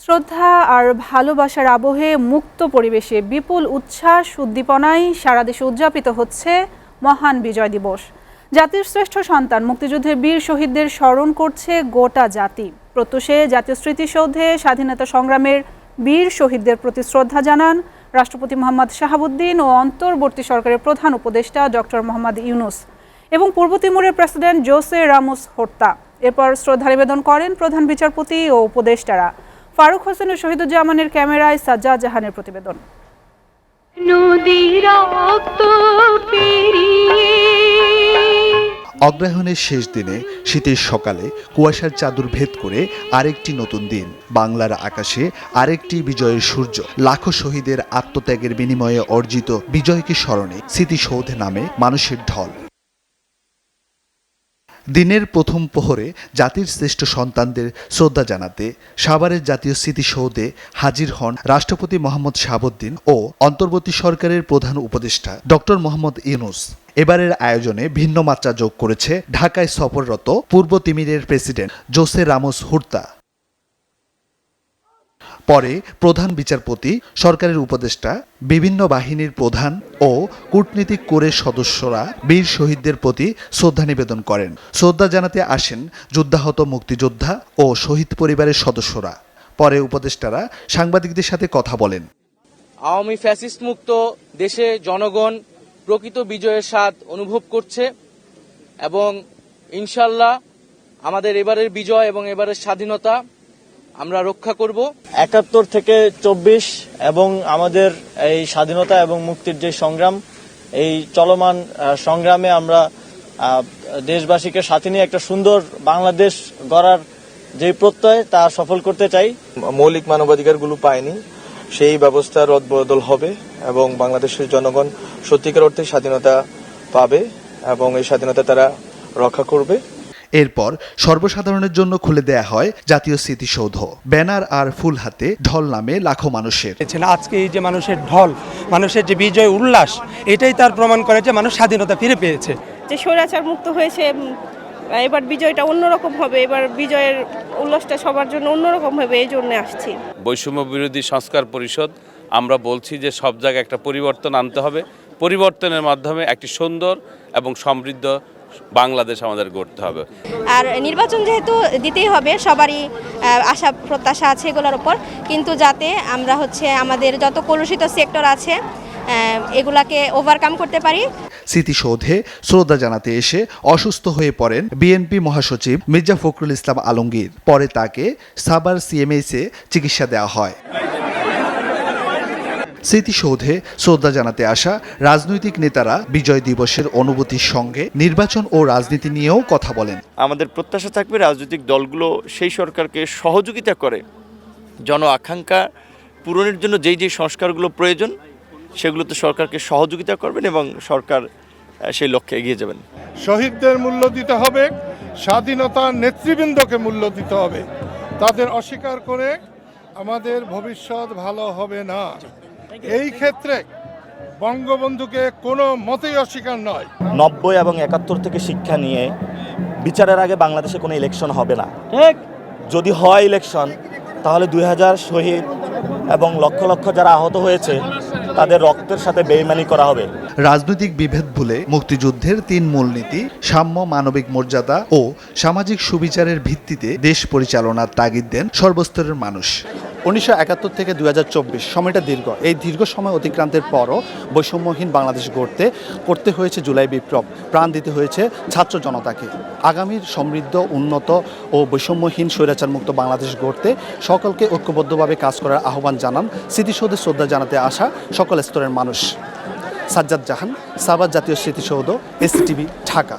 শ্রদ্ধা আর ভালোবাসার আবহে মুক্ত পরিবেশে বিপুল উচ্ছ্বাস উদ্দীপনায় সারা দেশে উদযাপিত হচ্ছে মহান বিজয় দিবস। জাতির শ্রেষ্ঠ সন্তান মুক্তিযুদ্ধের বীর শহীদদের স্মরণ করছে গোটা জাতি। প্রত্যুষে জাতীয় স্মৃতিসৌধে স্বাধীনতা সংগ্রামের বীর শহীদদের প্রতি শ্রদ্ধা জানান রাষ্ট্রপতি মোহাম্মদ শাহাবুদ্দিন ও অন্তর্বর্তী সরকারের প্রধান উপদেষ্টা ডক্টর মোহাম্মদ ইউনুস এবং পূর্ব তিমুরের প্রেসিডেন্ট জোসে রামোস হোর্তা। এরপর শ্রদ্ধা নিবেদন করেন প্রধান বিচারপতি ও উপদেষ্টারা। ফারুক হোসেন ও শহীদুজ্জামানের ক্যামেরায় সাজ্জাদ জাহানের প্রতিবেদন। অগ্রহায়ণের শেষ দিনে শীতের সকালে কুয়াশার চাদর ভেদ করে আরেকটি নতুন দিন। বাংলার আকাশে আরেকটি বিজয়ের সূর্য। লাখো শহীদের আত্মত্যাগের বিনিময়ে অর্জিত বিজয়কে স্মরণে স্মৃতিসৌধে নামে মানুষের ঢল। দিনের প্রথম প্রহরে জাতির শ্রেষ্ঠ সন্তানদের শ্রদ্ধা জানাতে সাভারের জাতীয় স্মৃতিসৌধে হাজির হন রাষ্ট্রপতি মোহাম্মদ শাহাবুদ্দিন ও অন্তর্বর্তী সরকারের প্রধান উপদেষ্টা ডক্টর মোহাম্মদ ইউনুস। এবারের আয়োজনে ভিন্ন মাত্রা যোগ করেছে ঢাকায় সফররত পূর্ব তিমুরের প্রেসিডেন্ট জোসে রামোস হোর্তা। পরে প্রধান বিচারপতি, সরকারের উপদেষ্টা, বিভিন্ন বাহিনীর প্রধান ও কূটনীতিক কোরের সদস্যরা বীর শহীদদের প্রতি শ্রদ্ধা নিবেদন করেন। শ্রদ্ধা জানাতে আসেন যুদ্ধাহত মুক্তিযোদ্ধা ও শহীদ পরিবারের সদস্যরা। পরে উপদেষ্টারা সাংবাদিকদের সাথে কথা বলেন। আওয়ামী ফ্যাসিস্ট মুক্ত দেশে জনগণ প্রকৃত বিজয়ের স্বাদ অনুভব করছে এবং ইনশাল্লাহ আমাদের এবারের বিজয় এবং এবারের স্বাধীনতা আমরা রক্ষা করব। ৭১ থেকে ২৪ এবং আমাদের এই স্বাধীনতা এবং মুক্তির যে সংগ্রাম, এই চলমান সংগ্রামে আমরা দেশবাসীকে সাথে নিয়ে একটা সুন্দর বাংলাদেশ গড়ার যে প্রত্যয় তা সফল করতে চাই। মৌলিক মানবাধিকারগুলো পায়নি, সেই ব্যবস্থার রদবদল হবে এবং বাংলাদেশের জনগণ সত্যিকার অর্থে স্বাধীনতা পাবে এবং এই স্বাধীনতা তারা রক্ষা করবে। এরপর সর্বসাধারণের জন্য খুলে দেয়া হয় জাতীয় স্মৃতিসৌধ। ব্যানার আর ফুল হাতে ঢল নামে লাখো মানুষের। আজকে এই যে মানুষের ঢল, মানুষের যে বিজয় উল্লাস, এটাই তার প্রমাণ করে যে মানুষ স্বাধীনতা ফিরে পেয়েছে, যে স্বৈরাচার মুক্ত হয়েছে। এবার বিজয়টা অন্যরকম হবে, এবার বিজয়ের উল্লাসটা সবার জন্য অন্যরকম হবে, এই জন্য আসছি। বৈষম্য বিরোধী সংস্কার পরিষদ আমরা বলছি যে সব জায়গায় একটা পরিবর্তন আনতে হবে। পরিবর্তনের মাধ্যমে একটি সুন্দর এবং সমৃদ্ধ বাংলাদেশ আমাদের গড়তে হবে। আর নির্বাচন যেহেতু দিতেই হবে, সবারই আশা প্রত্যাশা আছে এগুলোর উপর, কিন্তু যাতে আমরা আমাদের যত কলুষিত সেক্টর আছে এগুলাকে ওভারকাম করতে পারি। স্মৃতিসৌধে শ্রদ্ধা জানাতে এসে অসুস্থ হয়ে পড়েন বিএনপি মহাসচিব মির্জা ফখরুল ইসলাম আলমগীর। পরে তাকে সাভার সিএমএইচে চিকিৎসা দেওয়া হয়। স্মৃতিসৌধে শ্রদ্ধা জানাতে আসা রাজনৈতিক নেতারা বিজয় দিবসের অনুভূতির সঙ্গে নির্বাচন ও রাজনীতি নিয়েও কথা বলেন। আমাদের প্রত্যাশা থাকবে রাজনৈতিক দলগুলো সেই সরকারকে সহযোগিতা করে জন আকাঙ্ক্ষা পূরণের জন্য যেই সংস্কারগুলো প্রয়োজন সেগুলোতে সরকারকে সহযোগিতা করবেন এবং সরকার সেই লক্ষ্যে এগিয়ে যাবেন। শহীদদের মূল্য দিতে হবে, স্বাধীনতার নেতৃবৃন্দকে মূল্য দিতে হবে। তাদের অস্বীকার করে আমাদের ভবিষ্যৎ ভালো হবে না। এই ক্ষেত্রে বঙ্গবন্ধুকে কোনো মতেই অস্বীকার নয়। ৯০ এবং ৭১ থেকে শিক্ষা নিয়ে বিচারের আগে বাংলাদেশে কোনো ইলেকশন হবে না। যদি হয় ইলেকশন, তাহলে ২০০০ শহীদ এবং লক্ষ লক্ষ যারা আহত হয়েছে তাদের রক্তের সাথে বেইমানি করা হবে। রাজনৈতিক বিভেদ ভুলে মুক্তিযুদ্ধের ৩ মূলনীতি সাম্য, মানবিক মর্যাদা ও সামাজিক সুবিচারের ভিত্তিতে দেশ পরিচালনার তাগিদ দেন সর্বস্তরের মানুষ। ১৯৭১ থেকে ২০২৪ সময়টা দীর্ঘ। এই দীর্ঘ সময় অতিক্রান্তের পরও বৈষম্যহীন বাংলাদেশ করতে হয়েছে জুলাই বিপ্লব, প্রাণ দিতে হয়েছে ছাত্র জনতাকে। আগামীর সমৃদ্ধ, উন্নত ও বৈষম্যহীন স্বৈরাচার মুক্ত বাংলাদেশ গড়তে সকলকে ঐক্যবদ্ধভাবে কাজ করার আহ্বান জানান স্মৃতিসৌধে শ্রদ্ধা জানাতে আসা সকল স্তরের মানুষ। সাজ্জাদ জাহান, সাভার জাতীয় স্মৃতিসৌধ, এসটিভি, ঢাকা।